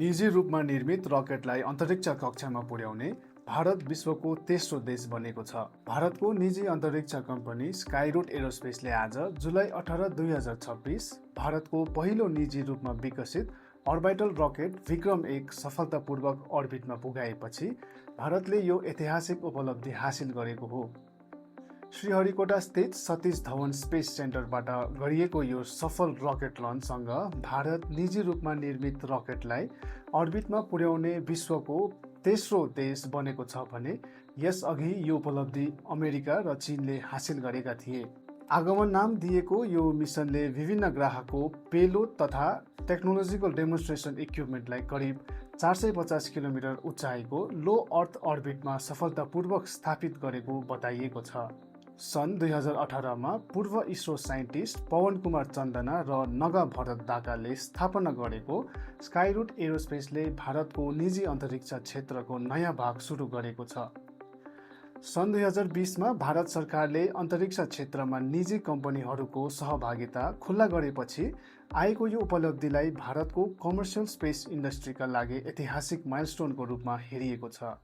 निजी रूपमा निर्मित रकेटलाई अन्तरिक्ष कक्षामा पुर्याउने भारत विश्वको तेस्रो देश बनेको छ। भारतको निजी अन्तरिक्ष कम्पनी स्काइरूट एरोस्पेसले आज जुलाई 18, 2026 भारतको पहिलो निजी रूपमा विकसित अर्बिटल रकेट विक्रम-1 सफलतापूर्वक अर्बिटमा पुगाएपछि भारतले यो ऐतिहासिक उपलब्धि हासिल गरेको हो। श्रीहरिकोटा स्थित सतीश धवन स्पेस सेन्टरबाट गरिएको यो सफल रकेट लन्चसँग भारत निजी रूपमा निर्मित रकेटलाई अर्बिटमा पुर्याउने विश्वको तेस्रो देश बनेको छ भने यसअघि यो उपलब्धि अमेरिका र चीनले हासिल गरेका थिए। आगमन नाम दिएको यो मिसनले विभिन्न ग्रहको पेलोड तथा टेक्नोलोजिकल डेमोन्स्ट्रेसन इक्विपमेन्टलाई करिब 450 किलोमिटर उचाइको लो अर्थ अर्बिटमा सफलतापूर्वक स्थापित गरेको बताइएको छ। सन् 2018मा पूर्व इसरो साइन्टिस्ट पवन कुमार चन्दना र नगा भरत दाकाले स्थापना गरेको स्काइरूट एरोस्पेसले भारतको निजी अन्तरिक्ष क्षेत्रको नयाँ भाग सुरु गरेको छ। सन् 2020मा भारत सरकारले अन्तरिक्ष क्षेत्रमा निजी कम्पनीहरूको सहभागिता खुल्ला गरेपछि आएको यो उपलब्धिलाई भारतको कमर्सियल स्पेस इन्डस्ट्रीका लागि ऐतिहासिक माइलस्टोनको रूपमा हेरिएको छ।